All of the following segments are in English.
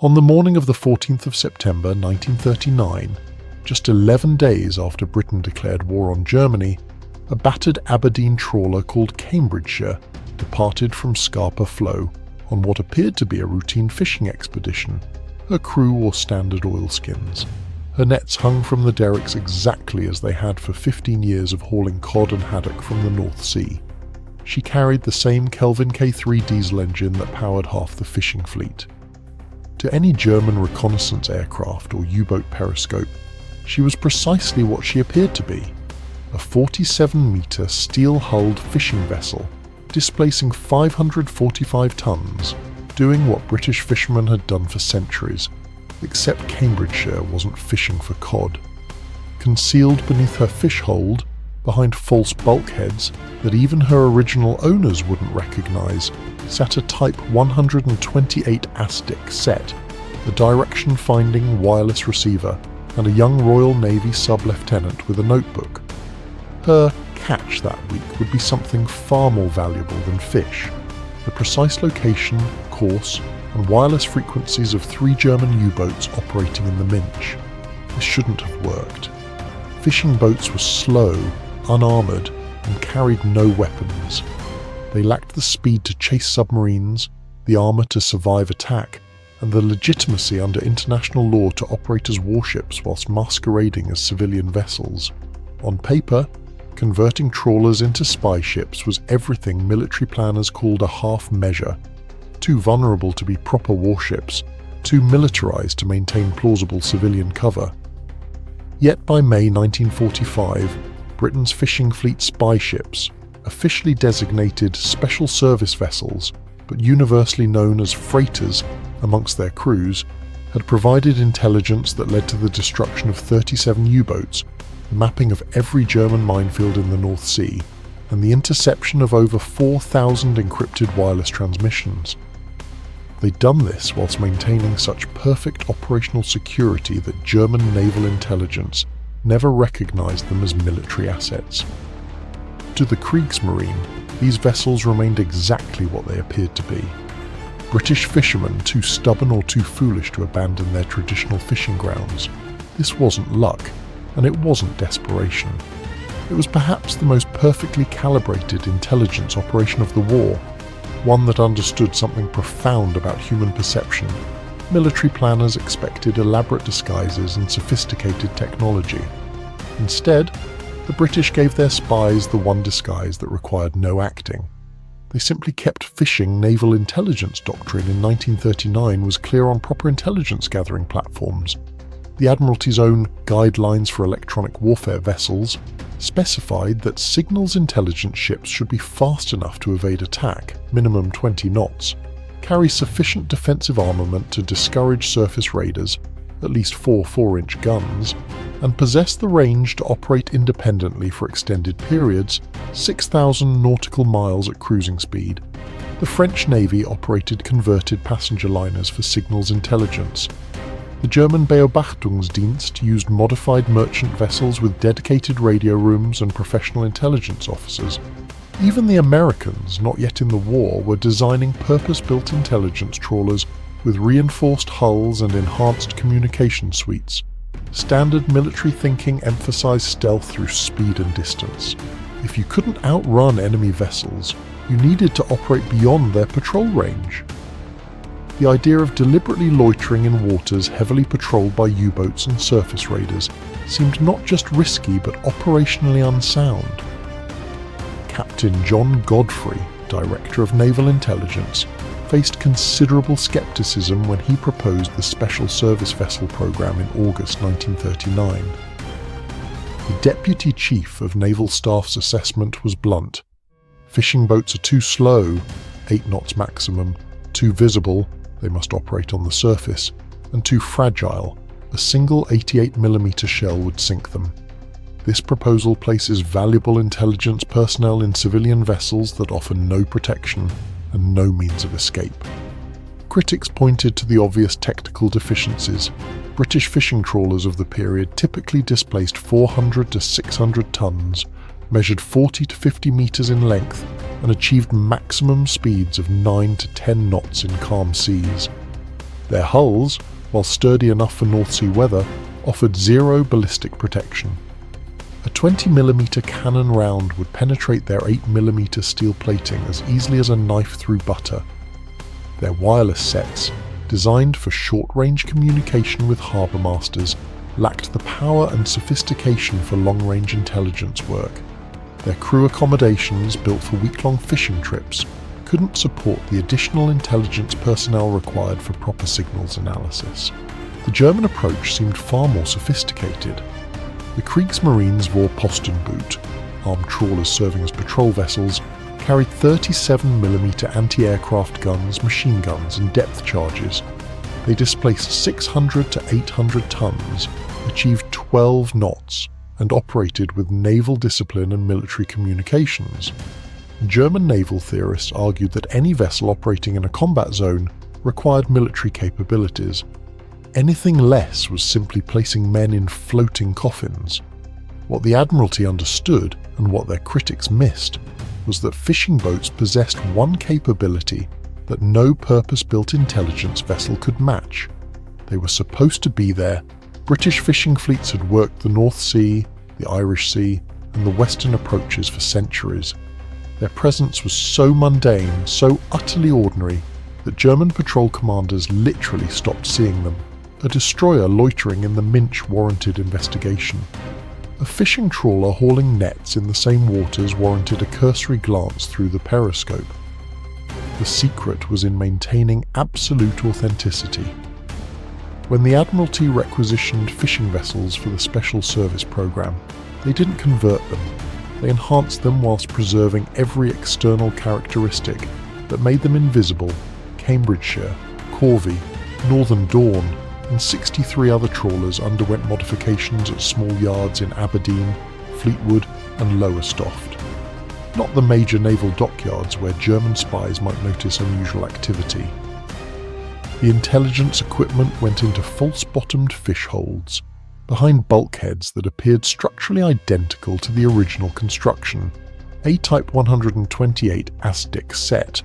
On the morning of the 14th of September 1939, just 11 days after Britain declared war on Germany, a battered Aberdeen trawler called Cambridgeshire departed from Scapa Flow on what appeared to be a routine fishing expedition. Her crew wore standard oilskins. Her nets hung from the derricks exactly as they had for 15 years of hauling cod and haddock from the North Sea. She carried the same Kelvin K3 diesel engine that powered half the fishing fleet. To any German reconnaissance aircraft or U-boat periscope, she was precisely what she appeared to be, a 47-metre steel-hulled fishing vessel displacing 545 tons, doing what British fishermen had done for centuries, except Cambridgeshire wasn't fishing for cod. Concealed beneath her fish hold, behind false bulkheads that even her original owners wouldn't recognise, sat a Type 128 ASDIC set, a direction-finding wireless receiver, and a young Royal Navy sub-lieutenant with a notebook. Her catch that week would be something far more valuable than fish: the precise location, course, and wireless frequencies of 3 German U-boats operating in the Minch. This shouldn't have worked. Fishing boats were slow, unarmoured, and carried no weapons. They lacked the speed to chase submarines, the armour to survive attack, and the legitimacy under international law to operate as warships whilst masquerading as civilian vessels. On paper, converting trawlers into spy ships was everything military planners called a half measure: too vulnerable to be proper warships, too militarized to maintain plausible civilian cover. Yet by May 1945, Britain's fishing fleet spy ships, officially designated special service vessels, but universally known as freighters amongst their crews, had provided intelligence that led to the destruction of 37 U-boats, the mapping of every German minefield in the North Sea, and the interception of over 4,000 encrypted wireless transmissions. They'd done this whilst maintaining such perfect operational security that German naval intelligence never recognized them as military assets. To the Kriegsmarine, these vessels remained exactly what they appeared to be: British fishermen too stubborn or too foolish to abandon their traditional fishing grounds. This wasn't luck, and it wasn't desperation. It was perhaps the most perfectly calibrated intelligence operation of the war, one that understood something profound about human perception. Military planners expected elaborate disguises and sophisticated technology. Instead, the British gave their spies the one disguise that required no acting. They simply kept fishing. Naval intelligence doctrine in 1939 was clear on proper intelligence gathering platforms. The Admiralty's own Guidelines for Electronic Warfare Vessels specified that signals intelligence ships should be fast enough to evade attack, minimum 20 knots, carry sufficient defensive armament to discourage surface raiders, at least 4 4-inch guns, and possess the range to operate independently for extended periods, 6,000 nautical miles at cruising speed. The French Navy operated converted passenger liners for signals intelligence. The German Beobachtungsdienst used modified merchant vessels with dedicated radio rooms and professional intelligence officers. Even the Americans, not yet in the war, were designing purpose-built intelligence trawlers with reinforced hulls and enhanced communication suites. Standard military thinking emphasized stealth through speed and distance. If you couldn't outrun enemy vessels, you needed to operate beyond their patrol range. The idea of deliberately loitering in waters heavily patrolled by U-boats and surface raiders seemed not just risky but operationally unsound. Captain John Godfrey, Director of Naval Intelligence, faced considerable skepticism when he proposed the Special Service Vessel program in August 1939. The Deputy Chief of Naval Staff's assessment was blunt. Fishing boats are too slow, 8 knots maximum, too visible, they must operate on the surface, and too fragile, a single 88mm shell would sink them. This proposal places valuable intelligence personnel in civilian vessels that offer no protection and no means of escape. Critics pointed to the obvious technical deficiencies. British fishing trawlers of the period typically displaced 400 to 600 tons, measured 40 to 50 meters in length, and achieved maximum speeds of 9 to 10 knots in calm seas. Their hulls, while sturdy enough for North Sea weather, offered zero ballistic protection. A 20mm cannon round would penetrate their 8mm steel plating as easily as a knife through butter. Their wireless sets, designed for short-range communication with harbour masters, lacked the power and sophistication for long-range intelligence work. Their crew accommodations, built for week-long fishing trips, couldn't support the additional intelligence personnel required for proper signals analysis. The German approach seemed far more sophisticated. The Kriegsmarine's Vorpostenboot, armed trawlers serving as patrol vessels, carried 37mm anti-aircraft guns, machine guns and depth charges. They displaced 600 to 800 tons, achieved 12 knots, and operated with naval discipline and military communications. German naval theorists argued that any vessel operating in a combat zone required military capabilities. Anything less was simply placing men in floating coffins. What the Admiralty understood, and what their critics missed, was that fishing boats possessed one capability that no purpose-built intelligence vessel could match. They were supposed to be there. British fishing fleets had worked the North Sea, the Irish Sea, and the western approaches for centuries. Their presence was so mundane, so utterly ordinary, that German patrol commanders literally stopped seeing them. A destroyer loitering in the Minch warranted investigation. A fishing trawler hauling nets in the same waters warranted a cursory glance through the periscope. The secret was in maintaining absolute authenticity. When the Admiralty requisitioned fishing vessels for the Special Service Programme, they didn't convert them. They enhanced them whilst preserving every external characteristic that made them invisible. Cambridgeshire, Corvey, Northern Dawn, and 63 other trawlers underwent modifications at small yards in Aberdeen, Fleetwood and Lowestoft. Not the major naval dockyards where German spies might notice unusual activity. The intelligence equipment went into false-bottomed fish holds, behind bulkheads that appeared structurally identical to the original construction. A Type 128 ASDIC set,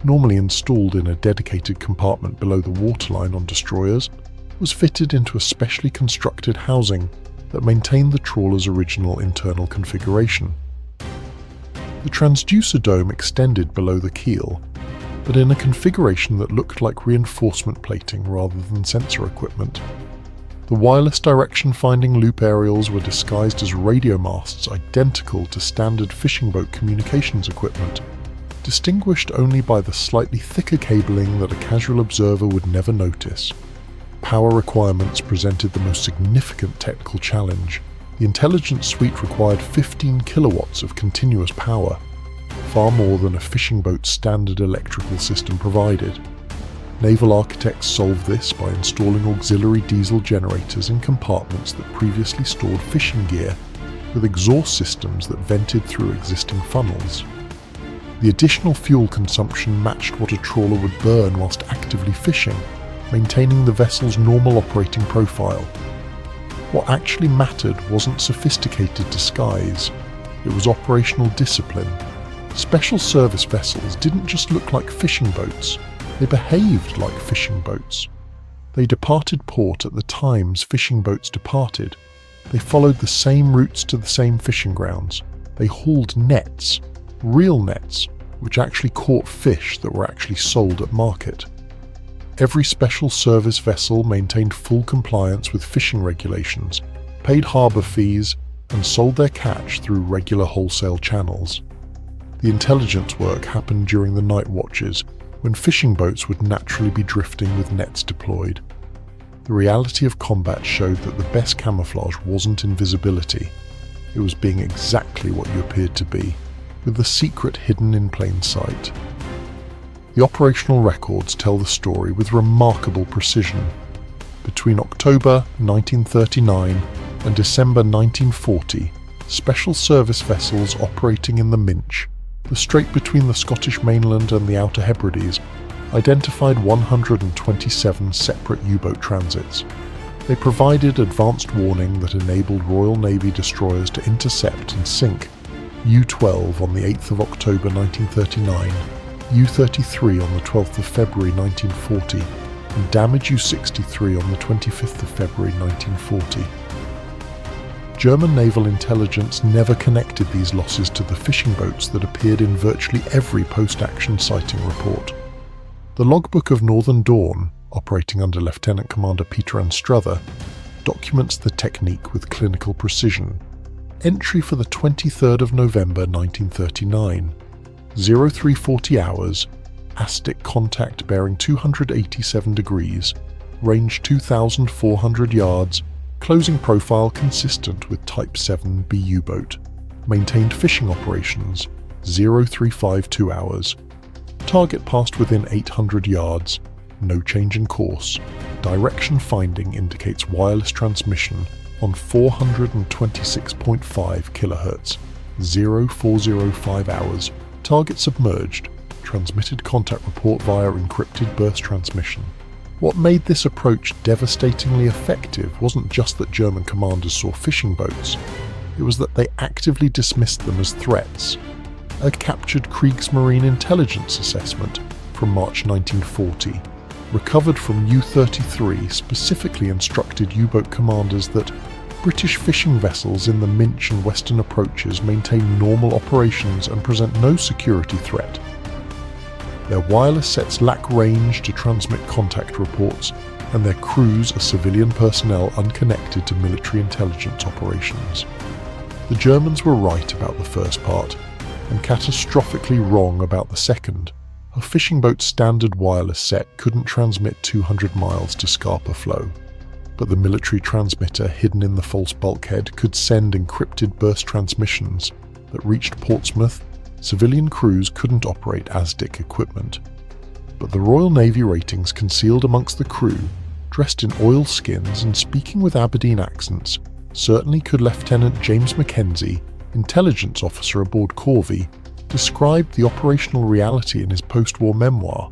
normally installed in a dedicated compartment below the waterline on destroyers, was fitted into a specially constructed housing that maintained the trawler's original internal configuration. The transducer dome extended below the keel, but in a configuration that looked like reinforcement plating rather than sensor equipment. The wireless direction-finding loop aerials were disguised as radio masts identical to standard fishing boat communications equipment, distinguished only by the slightly thicker cabling that a casual observer would never notice. Power requirements presented the most significant technical challenge. The intelligence suite required 15 kilowatts of continuous power, far more than a fishing boat's standard electrical system provided. Naval architects solved this by installing auxiliary diesel generators in compartments that previously stored fishing gear, with exhaust systems that vented through existing funnels. The additional fuel consumption matched what a trawler would burn whilst actively fishing, maintaining the vessel's normal operating profile. What actually mattered wasn't sophisticated disguise, it was operational discipline. Special service vessels didn't just look like fishing boats, they behaved like fishing boats. They departed port at the times fishing boats departed. They followed the same routes to the same fishing grounds. They hauled nets, real nets, which actually caught fish that were actually sold at market. Every special service vessel maintained full compliance with fishing regulations, paid harbour fees, and sold their catch through regular wholesale channels. The intelligence work happened during the night watches, when fishing boats would naturally be drifting with nets deployed. The reality of combat showed that the best camouflage wasn't invisibility, it was being exactly what you appeared to be, with the secret hidden in plain sight. The operational records tell the story with remarkable precision. Between October 1939 and December 1940, special service vessels operating in the Minch, the strait between the Scottish mainland and the Outer Hebrides, identified 127 separate U-boat transits. They provided advanced warning that enabled Royal Navy destroyers to intercept and sink U-12 on the 8th of October 1939, U-33 on the 12th of February 1940, and damage U-63 on the 25th of February 1940. German naval intelligence never connected these losses to the fishing boats that appeared in virtually every post-action sighting report. The logbook of Northern Dawn, operating under Lieutenant Commander Peter Anstruther, documents the technique with clinical precision. Entry for the 23rd of November 1939, 0340 hours, ASDIC contact bearing 287 degrees, range 2,400 yards, closing profile consistent with Type 7B U-boat. Maintained fishing operations, 0352 hours. Target passed within 800 yards, no change in course. Direction finding indicates wireless transmission on 426.5 kHz, 0405 hours. Target submerged. Transmitted contact report via encrypted burst transmission. What made this approach devastatingly effective wasn't just that German commanders saw fishing boats, it was that they actively dismissed them as threats. A captured Kriegsmarine intelligence assessment from March 1940, recovered from U-33, specifically instructed U-boat commanders that British fishing vessels in the Minch and Western approaches maintain normal operations and present no security threat. Their wireless sets lack range to transmit contact reports, and their crews are civilian personnel unconnected to military intelligence operations. The Germans were right about the first part, and catastrophically wrong about the second. A fishing boat's standard wireless set couldn't transmit 200 miles to Scapa Flow, but the military transmitter hidden in the false bulkhead could send encrypted burst transmissions that reached Portsmouth. Civilian crews couldn't operate ASDIC equipment, but the Royal Navy ratings concealed amongst the crew, dressed in oilskins and speaking with Aberdeen accents, certainly could Lieutenant James Mackenzie, intelligence officer aboard Corvey, describe the operational reality in his post-war memoir.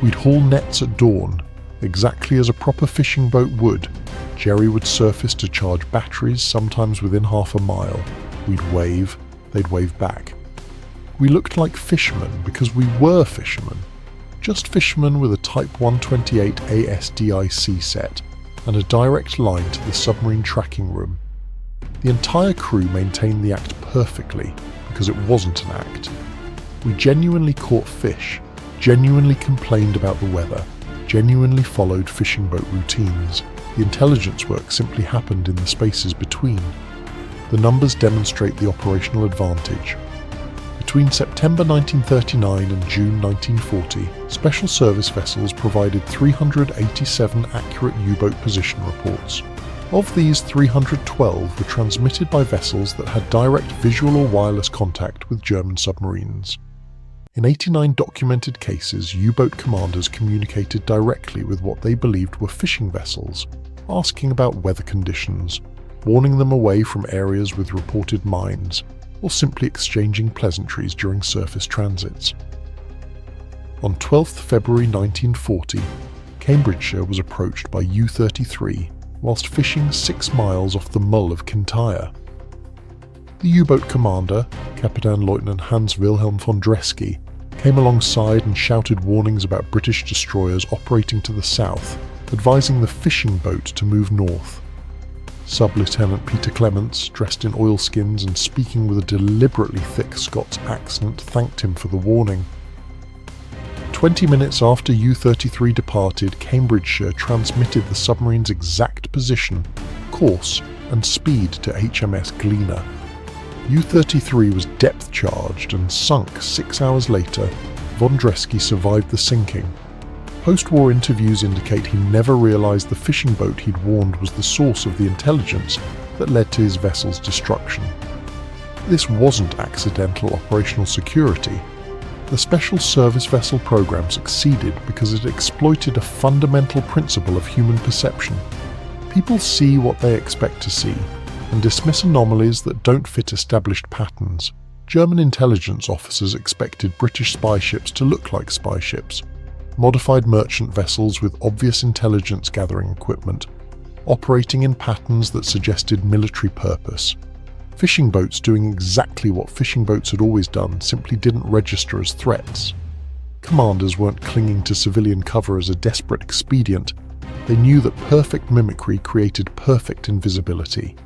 We'd haul nets at dawn, exactly as a proper fishing boat would. Jerry would surface to charge batteries, sometimes within half a mile. We'd wave, they'd wave back. We looked like fishermen because we were fishermen. Just fishermen with a Type 128 ASDIC set and a direct line to the submarine tracking room. The entire crew maintained the act perfectly because it wasn't an act. We genuinely caught fish, genuinely complained about the weather, genuinely followed fishing boat routines. The intelligence work simply happened in the spaces between. The numbers demonstrate the operational advantage. Between September 1939 and June 1940, special service vessels provided 387 accurate U-boat position reports. Of these, 312 were transmitted by vessels that had direct visual or wireless contact with German submarines. In 89 documented cases, U-boat commanders communicated directly with what they believed were fishing vessels, asking about weather conditions, warning them away from areas with reported mines, or simply exchanging pleasantries during surface transits. On 12th February 1940, Cambridgeshire was approached by U-33 whilst fishing 6 miles off the Mull of Kintyre. The U-boat commander, Captain Lieutenant Hans Wilhelm von Dreske, came alongside and shouted warnings about British destroyers operating to the south, advising the fishing boat to move north. Sub-Lieutenant Peter Clements, dressed in oilskins and speaking with a deliberately thick Scots accent, thanked him for the warning. 20 minutes after U-33 departed, Cambridgeshire transmitted the submarine's exact position, course, and speed to HMS Gleaner. U-33 was depth-charged and sunk 6 hours later. Von Dreske survived the sinking. Post-war interviews indicate he never realised the fishing boat he'd warned was the source of the intelligence that led to his vessel's destruction. This wasn't accidental operational security. The Special Service Vessel program succeeded because it exploited a fundamental principle of human perception. People see what they expect to see, and dismiss anomalies that don't fit established patterns. German intelligence officers expected British spy ships to look like spy ships. Modified merchant vessels with obvious intelligence gathering equipment, operating in patterns that suggested military purpose. Fishing boats doing exactly what fishing boats had always done simply didn't register as threats. Commanders weren't clinging to civilian cover as a desperate expedient. They knew that perfect mimicry created perfect invisibility.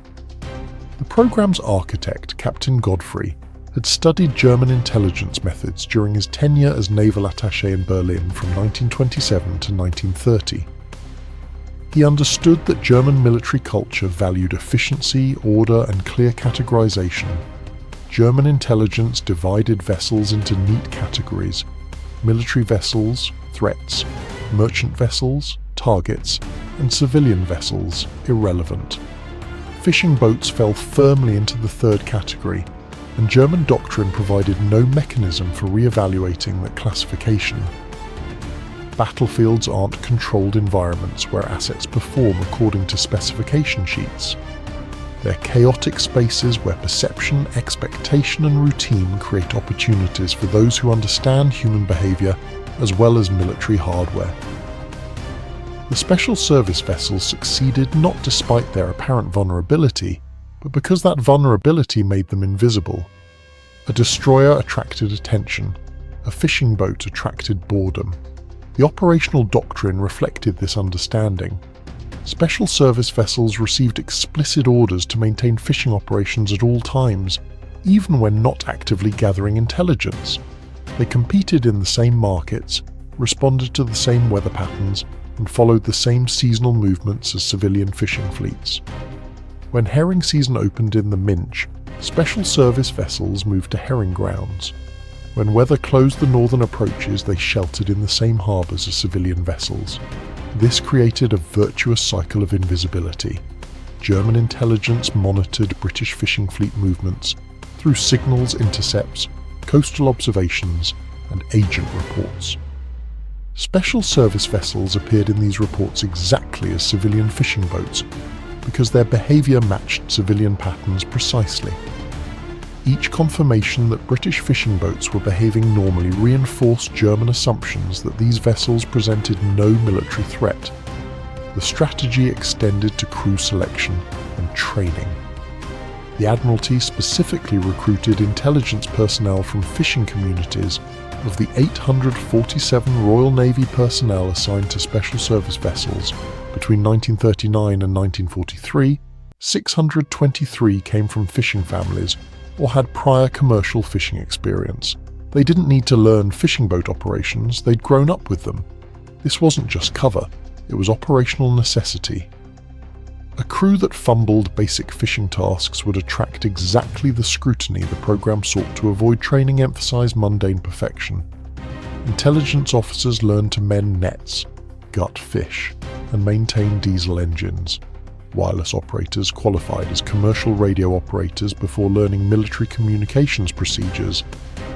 The program's architect, Captain Godfrey, had studied German intelligence methods during his tenure as naval attaché in Berlin from 1927 to 1930. He understood that German military culture valued efficiency, order, and clear categorization. German intelligence divided vessels into neat categories: military vessels, threats; merchant vessels, targets; and civilian vessels, irrelevant. Fishing boats fell firmly into the third category, and German doctrine provided no mechanism for re-evaluating that classification. Battlefields aren't controlled environments where assets perform according to specification sheets. They're chaotic spaces where perception, expectation, and routine create opportunities for those who understand human behavior as well as military hardware. The special service vessels succeeded not despite their apparent vulnerability, but because that vulnerability made them invisible. A destroyer attracted attention. A fishing boat attracted boredom. The operational doctrine reflected this understanding. Special service vessels received explicit orders to maintain fishing operations at all times, even when not actively gathering intelligence. They competed in the same markets, responded to the same weather patterns, and followed the same seasonal movements as civilian fishing fleets. When herring season opened in the Minch, special service vessels moved to herring grounds. When weather closed the northern approaches, they sheltered in the same harbours as civilian vessels. This created a virtuous cycle of invisibility. German intelligence monitored British fishing fleet movements through signals, intercepts, coastal observations, and agent reports. Special service vessels appeared in these reports exactly as civilian fishing boats because their behaviour matched civilian patterns precisely. Each confirmation that British fishing boats were behaving normally reinforced German assumptions that these vessels presented no military threat. The strategy extended to crew selection and training. The Admiralty specifically recruited intelligence personnel from fishing communities. Of the 847 Royal Navy personnel assigned to special service vessels between 1939 and 1943, 623 came from fishing families or had prior commercial fishing experience. They didn't need to learn fishing boat operations, they'd grown up with them. This wasn't just cover, it was operational necessity. A crew that fumbled basic fishing tasks would attract exactly the scrutiny the program sought to avoid. Training emphasized mundane perfection. Intelligence officers learned to mend nets, gut fish, and maintain diesel engines. Wireless operators qualified as commercial radio operators before learning military communications procedures.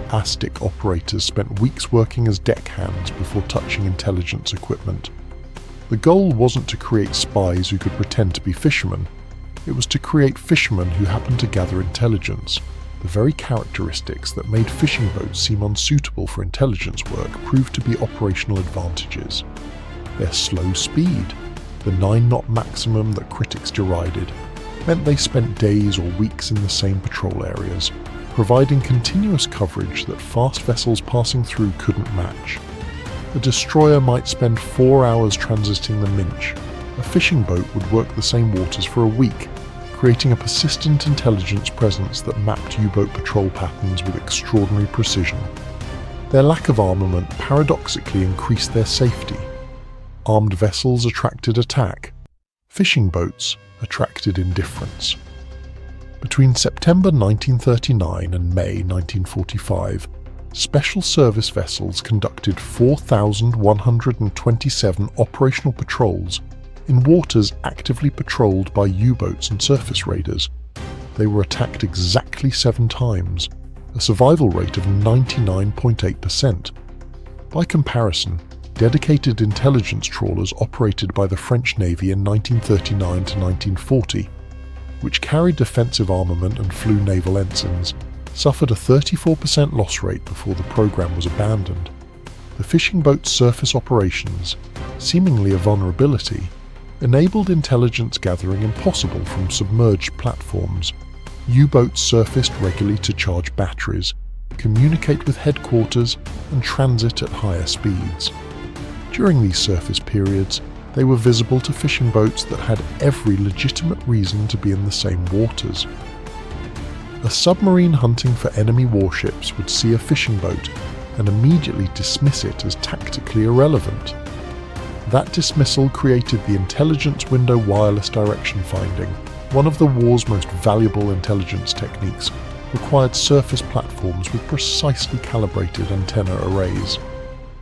ASDIC operators spent weeks working as deckhands before touching intelligence equipment. The goal wasn't to create spies who could pretend to be fishermen. It was to create fishermen who happened to gather intelligence. The very characteristics that made fishing boats seem unsuitable for intelligence work proved to be operational advantages. Their slow speed, the 9-knot maximum that critics derided, meant they spent days or weeks in the same patrol areas, providing continuous coverage that fast vessels passing through couldn't match. A destroyer might spend 4 hours transiting the Minch. A fishing boat would work the same waters for a week, creating a persistent intelligence presence that mapped U-boat patrol patterns with extraordinary precision. Their lack of armament paradoxically increased their safety. Armed vessels attracted attack. Fishing boats attracted indifference. Between September 1939 and May 1945, special service vessels conducted 4,127 operational patrols in waters actively patrolled by U-boats and surface raiders. They were attacked exactly 7 times, a survival rate of 99.8%. By comparison, dedicated intelligence trawlers operated by the French Navy in 1939 to 1940, which carried defensive armament and flew naval ensigns, suffered a 34% loss rate before the program was abandoned. The fishing boat's surface operations, seemingly a vulnerability, enabled intelligence gathering impossible from submerged platforms. U-boats surfaced regularly to charge batteries, communicate with headquarters, and transit at higher speeds. During these surface periods, they were visible to fishing boats that had every legitimate reason to be in the same waters. A submarine hunting for enemy warships would see a fishing boat and immediately dismiss it as tactically irrelevant. That dismissal created the intelligence window wireless direction finding. One of the war's most valuable intelligence techniques required surface platforms with precisely calibrated antenna arrays.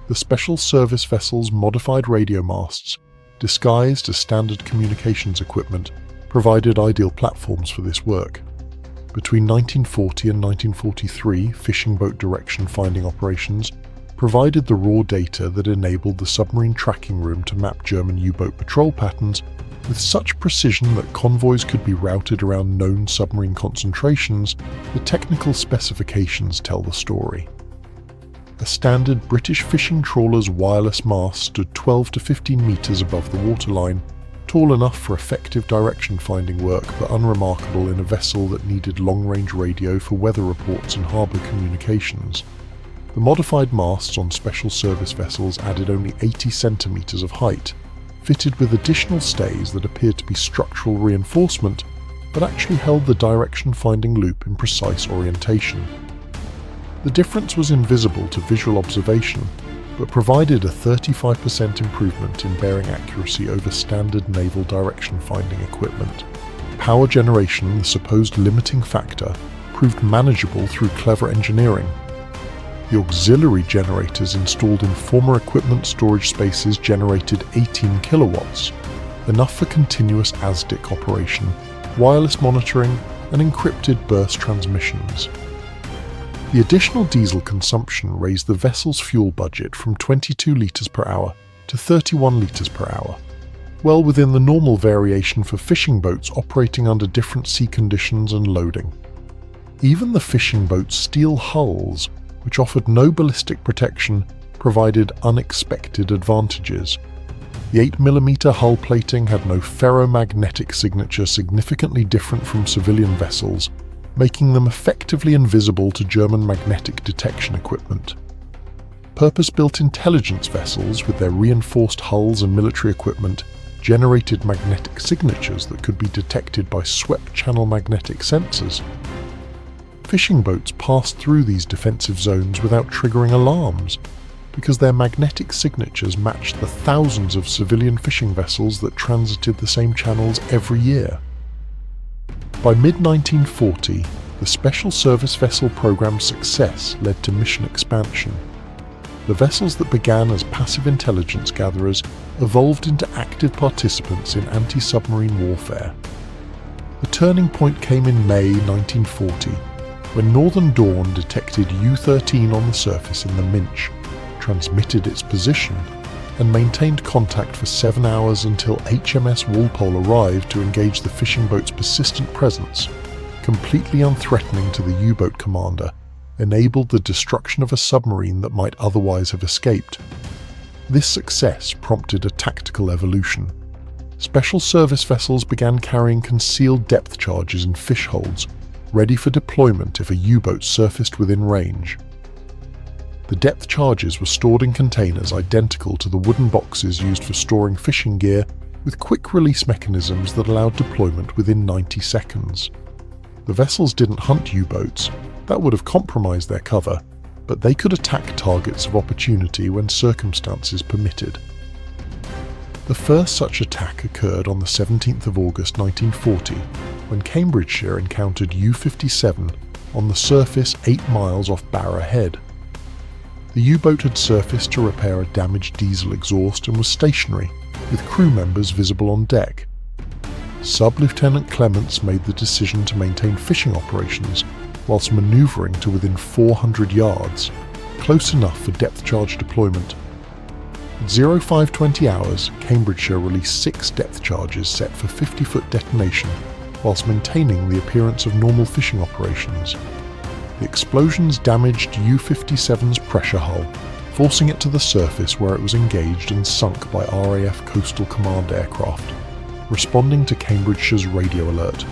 The special service vessels' modified radio masts, disguised as standard communications equipment, provided ideal platforms for this work. Between 1940 and 1943, fishing boat direction finding operations provided the raw data that enabled the submarine tracking room to map German U-boat patrol patterns with such precision that convoys could be routed around known submarine concentrations. The technical specifications tell the story. A standard British fishing trawler's wireless mast stood 12 to 15 metres above the waterline, tall enough for effective direction finding work but unremarkable in a vessel that needed long-range radio for weather reports and harbour communications. The modified masts on special service vessels added only 80 centimetres of height, fitted with additional stays that appeared to be structural reinforcement but actually held the direction finding loop in precise orientation. The difference was invisible to visual observation, but provided a 35% improvement in bearing accuracy over standard naval direction finding equipment. Power generation, the supposed limiting factor, proved manageable through clever engineering. The auxiliary generators installed in former equipment storage spaces generated 18 kilowatts, enough for continuous ASDIC operation, wireless monitoring, and encrypted burst transmissions. The additional diesel consumption raised the vessel's fuel budget from 22 litres per hour to 31 litres per hour, well within the normal variation for fishing boats operating under different sea conditions and loading. Even the fishing boat's steel hulls, which offered no ballistic protection, provided unexpected advantages. The 8mm hull plating had no ferromagnetic signature significantly different from civilian vessels, making them effectively invisible to German magnetic detection equipment. Purpose-built intelligence vessels with their reinforced hulls and military equipment generated magnetic signatures that could be detected by swept-channel magnetic sensors. Fishing boats passed through these defensive zones without triggering alarms, because their magnetic signatures matched the thousands of civilian fishing vessels that transited the same channels every year. By mid-1940, the Special Service Vessel program's success led to mission expansion. The vessels that began as passive intelligence gatherers evolved into active participants in anti-submarine warfare. The turning point came in May 1940, when Northern Dawn detected U-13 on the surface in the Minch, transmitted its position, and maintained contact for 7 hours until HMS Walpole arrived to engage the fishing boat's persistent presence, completely unthreatening to the U-boat commander, enabled the destruction of a submarine that might otherwise have escaped. This success prompted a tactical evolution. Special service vessels began carrying concealed depth charges in fish holds, ready for deployment if a U-boat surfaced within range. The depth charges were stored in containers identical to the wooden boxes used for storing fishing gear, with quick release mechanisms that allowed deployment within 90 seconds. The vessels didn't hunt U-boats, that would have compromised their cover, but they could attack targets of opportunity when circumstances permitted. The first such attack occurred on the 17th of August 1940, when Cambridgeshire encountered U-57 on the surface 8 miles off Barra Head. The U-boat had surfaced to repair a damaged diesel exhaust and was stationary, with crew members visible on deck. Sub-Lieutenant Clements made the decision to maintain fishing operations whilst manoeuvring to within 400 yards, close enough for depth charge deployment. At 0520 hours, Cambridgeshire released 6 depth charges set for 50-foot detonation whilst maintaining the appearance of normal fishing operations. The explosions damaged U-57's pressure hull, forcing it to the surface where it was engaged and sunk by RAF Coastal Command aircraft, responding to Cambridgeshire's radio alert.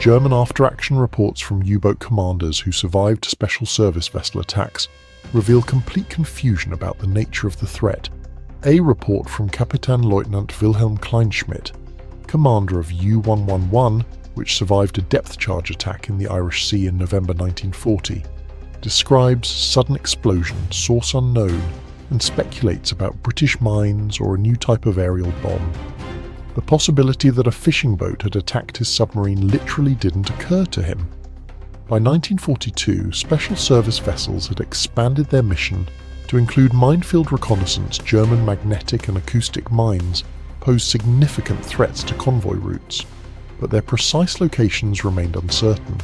German after-action reports from U-boat commanders who survived special service vessel attacks reveal complete confusion about the nature of the threat. A report from Kapitänleutnant Wilhelm Kleinschmidt, commander of U-111, which survived a depth charge attack in the Irish Sea in November 1940, describes sudden explosion, source unknown, and speculates about British mines or a new type of aerial bomb. The possibility that a fishing boat had attacked his submarine literally didn't occur to him. By 1942, special service vessels had expanded their mission to include minefield reconnaissance. German magnetic and acoustic mines posed significant threats to convoy routes, but their precise locations remained uncertain.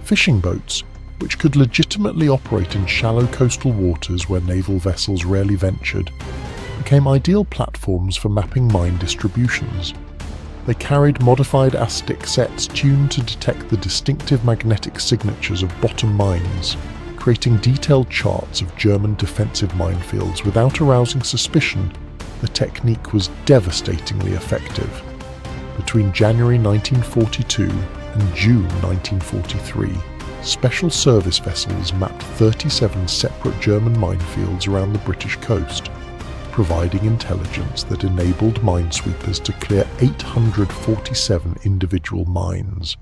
Fishing boats, which could legitimately operate in shallow coastal waters where naval vessels rarely ventured, became ideal platforms for mapping mine distributions. They carried modified ASDIC sets tuned to detect the distinctive magnetic signatures of bottom mines, creating detailed charts of German defensive minefields without arousing suspicion. The technique was devastatingly effective. Between January 1942 and June 1943, special service vessels mapped 37 separate German minefields around the British coast, providing intelligence that enabled minesweepers to clear 847 individual mines.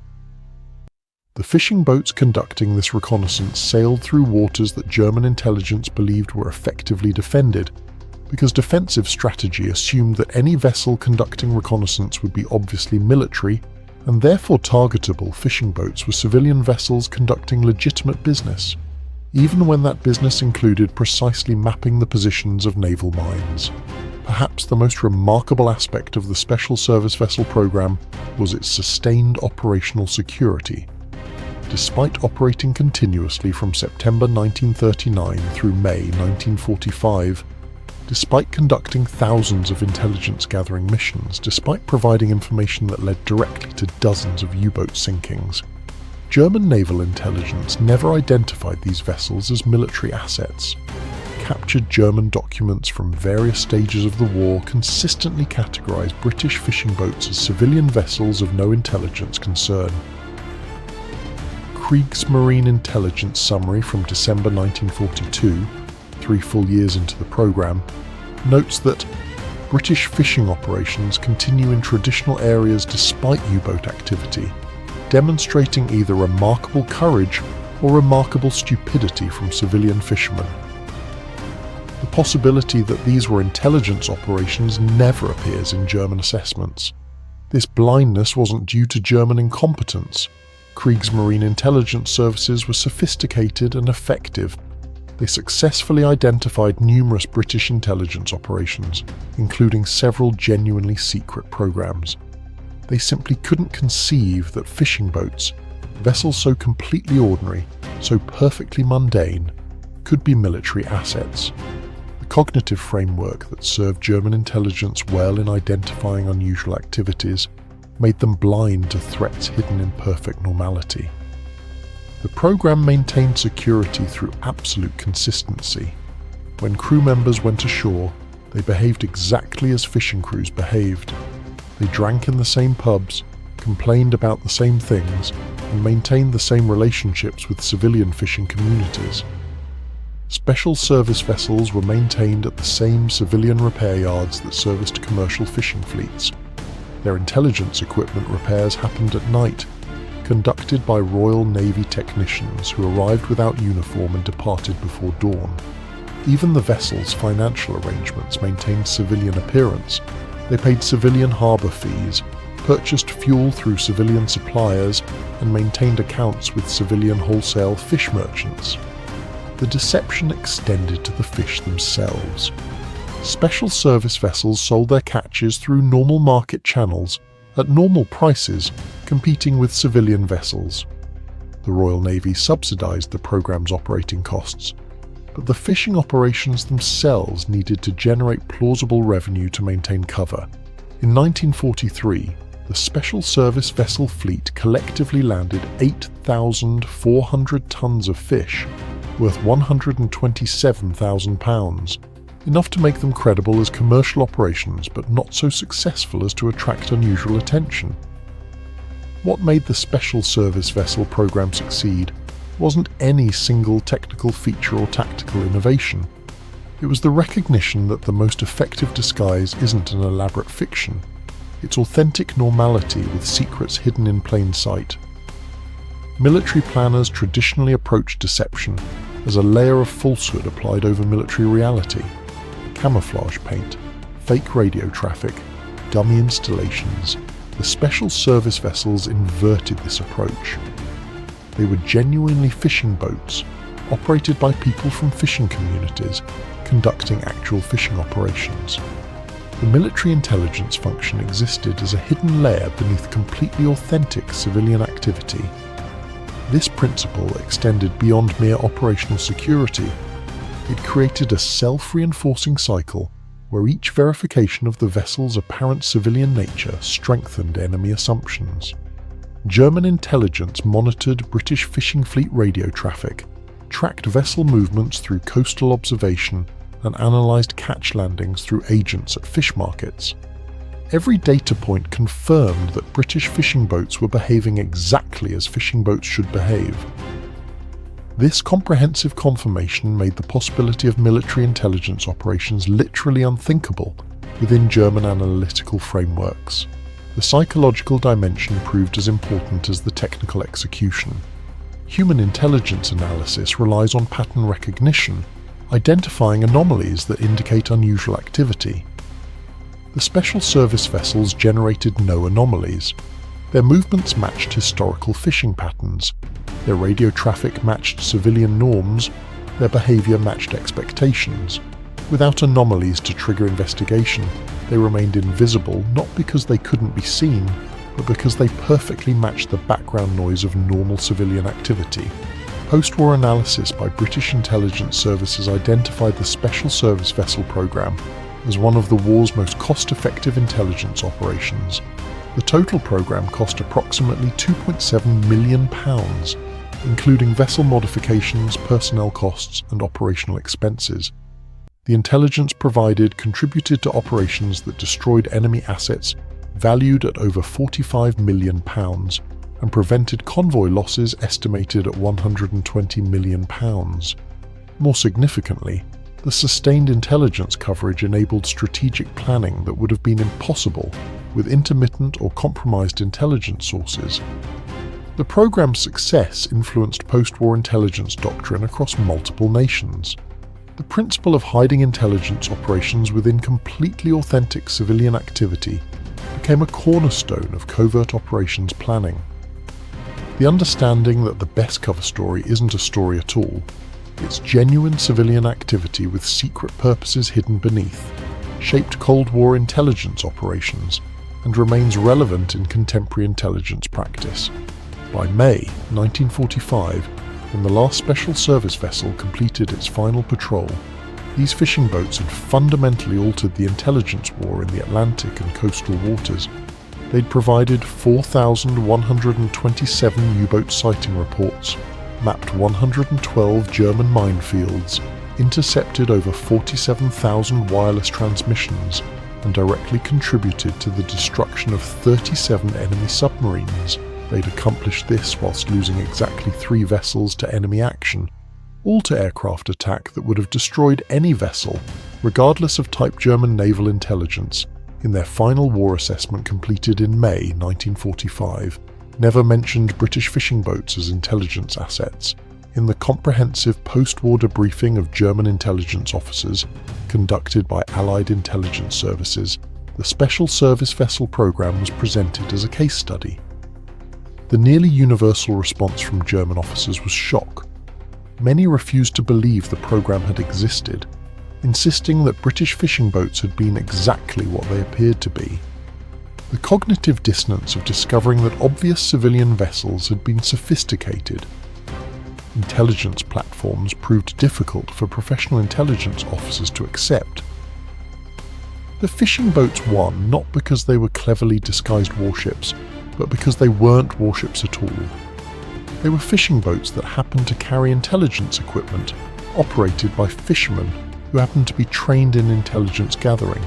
The fishing boats conducting this reconnaissance sailed through waters that German intelligence believed were effectively defended, because defensive strategy assumed that any vessel conducting reconnaissance would be obviously military, and therefore targetable fishing boats were civilian vessels conducting legitimate business, even when that business included precisely mapping the positions of naval mines. Perhaps the most remarkable aspect of the Special Service Vessel program was its sustained operational security. Despite operating continuously from September 1939 through May 1945, despite conducting thousands of intelligence-gathering missions, despite providing information that led directly to dozens of U-boat sinkings, German naval intelligence never identified these vessels as military assets. Captured German documents from various stages of the war consistently categorized British fishing boats as civilian vessels of no intelligence concern. Kriegsmarine Intelligence Summary from December 1942, 3 full years into the program, notes that British fishing operations continue in traditional areas despite U-boat activity, demonstrating either remarkable courage or remarkable stupidity from civilian fishermen. The possibility that these were intelligence operations never appears in German assessments. This blindness wasn't due to German incompetence. Kriegsmarine intelligence services were sophisticated and effective. They successfully identified numerous British intelligence operations, including several genuinely secret programs. They simply couldn't conceive that fishing boats, vessels so completely ordinary, so perfectly mundane, could be military assets. The cognitive framework that served German intelligence well in identifying unusual activities made them blind to threats hidden in perfect normality. The program maintained security through absolute consistency. When crew members went ashore, they behaved exactly as fishing crews behaved. They drank in the same pubs, complained about the same things, and maintained the same relationships with civilian fishing communities. Special service vessels were maintained at the same civilian repair yards that serviced commercial fishing fleets. Their intelligence equipment repairs happened at night, conducted by Royal Navy technicians who arrived without uniform and departed before dawn. Even the vessel's financial arrangements maintained civilian appearance. They paid civilian harbour fees, purchased fuel through civilian suppliers, and maintained accounts with civilian wholesale fish merchants. The deception extended to the fish themselves. Special service vessels sold their catches through normal market channels, at normal prices, competing with civilian vessels. The Royal Navy subsidized the program's operating costs, but the fishing operations themselves needed to generate plausible revenue to maintain cover. In 1943, the Special Service Vessel fleet collectively landed 8,400 tons of fish, worth £127,000, enough to make them credible as commercial operations but not so successful as to attract unusual attention. What made the Special Service Vessel program succeed wasn't any single technical feature or tactical innovation. It was the recognition that the most effective disguise isn't an elaborate fiction. It's authentic normality with secrets hidden in plain sight. Military planners traditionally approached deception as a layer of falsehood applied over military reality. Camouflage paint, fake radio traffic, dummy installations. The Special Service vessels inverted this approach. They were genuinely fishing boats, operated by people from fishing communities, conducting actual fishing operations. The military intelligence function existed as a hidden layer beneath completely authentic civilian activity. This principle extended beyond mere operational security. It created a self-reinforcing cycle where each verification of the vessel's apparent civilian nature strengthened enemy assumptions. German intelligence monitored British fishing fleet radio traffic, tracked vessel movements through coastal observation, and analysed catch landings through agents at fish markets. Every data point confirmed that British fishing boats were behaving exactly as fishing boats should behave. This comprehensive confirmation made the possibility of military intelligence operations literally unthinkable within German analytical frameworks. The psychological dimension proved as important as the technical execution. Human intelligence analysis relies on pattern recognition, identifying anomalies that indicate unusual activity. The Special Service vessels generated no anomalies. Their movements matched historical fishing patterns. Their radio traffic matched civilian norms. Their behavior matched expectations. Without anomalies to trigger investigation, they remained invisible not because they couldn't be seen, but because they perfectly matched the background noise of normal civilian activity. Post-war analysis by British intelligence services identified the Special Service Vessel program as one of the war's most cost-effective intelligence operations. The total program cost approximately £2.7 million, including vessel modifications, personnel costs, and operational expenses. The intelligence provided contributed to operations that destroyed enemy assets valued at over £45 million and prevented convoy losses estimated at £120 million. More significantly, the sustained intelligence coverage enabled strategic planning that would have been impossible with intermittent or compromised intelligence sources. The program's success influenced post-war intelligence doctrine across multiple nations. The principle of hiding intelligence operations within completely authentic civilian activity became a cornerstone of covert operations planning. The understanding that the best cover story isn't a story at all, it's genuine civilian activity with secret purposes hidden beneath, shaped Cold War intelligence operations and remains relevant in contemporary intelligence practice. By May 1945, when the last Special Service vessel completed its final patrol, these fishing boats had fundamentally altered the intelligence war in the Atlantic and coastal waters. They'd provided 4,127 U-boat sighting reports, mapped 112 German minefields, intercepted over 47,000 wireless transmissions, and directly contributed to the destruction of 37 enemy submarines. They'd accomplished this whilst losing exactly 3 vessels to enemy action, all to aircraft attack that would have destroyed any vessel, regardless of type. German naval intelligence, in their final war assessment completed in May 1945, never mentioned British fishing boats as intelligence assets. In the comprehensive post-war debriefing of German intelligence officers conducted by Allied intelligence services, the Special Service Vessel program was presented as a case study. The nearly universal response from German officers was shock. Many refused to believe the program had existed, insisting that British fishing boats had been exactly what they appeared to be. The cognitive dissonance of discovering that obvious civilian vessels had been sophisticated. Intelligence platforms proved difficult for professional intelligence officers to accept. The fishing boats won not because they were cleverly disguised warships, but because they weren't warships at all. They were fishing boats that happened to carry intelligence equipment operated by fishermen who happened to be trained in intelligence gathering,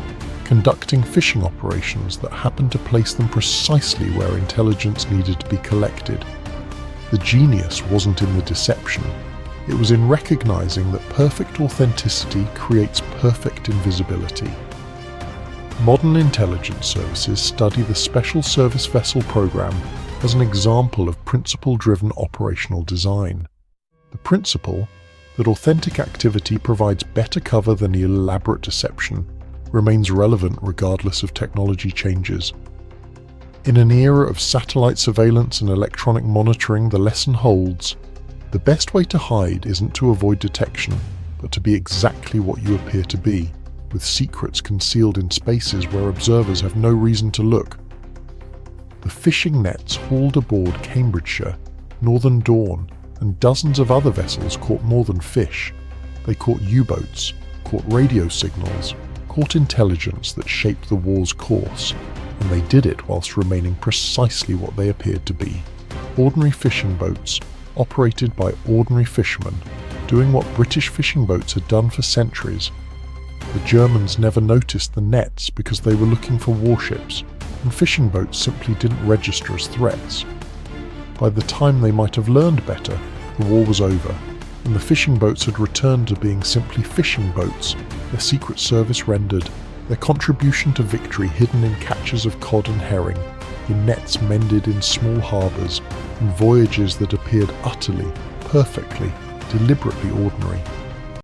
conducting fishing operations that happened to place them precisely where intelligence needed to be collected. The genius wasn't in the deception, it was in recognizing that perfect authenticity creates perfect invisibility. Modern intelligence services study the Special Service Vessel program as an example of principle-driven operational design. The principle, that authentic activity provides better cover than elaborate deception, remains relevant regardless of technology changes. In an era of satellite surveillance and electronic monitoring, the lesson holds: the best way to hide isn't to avoid detection, but to be exactly what you appear to be, with secrets concealed in spaces where observers have no reason to look. The fishing nets hauled aboard Cambridgeshire, Northern Dawn, and dozens of other vessels caught more than fish. They caught U-boats, caught radio signals, caught intelligence that shaped the war's course, and they did it whilst remaining precisely what they appeared to be: ordinary fishing boats, operated by ordinary fishermen, doing what British fishing boats had done for centuries. The Germans never noticed the nets because they were looking for warships, and fishing boats simply didn't register as threats. By the time they might have learned better, the war was over, and the fishing boats had returned to being simply fishing boats, their Secret Service rendered, their contribution to victory hidden in catches of cod and herring, in nets mended in small harbours, in voyages that appeared utterly, perfectly, deliberately ordinary.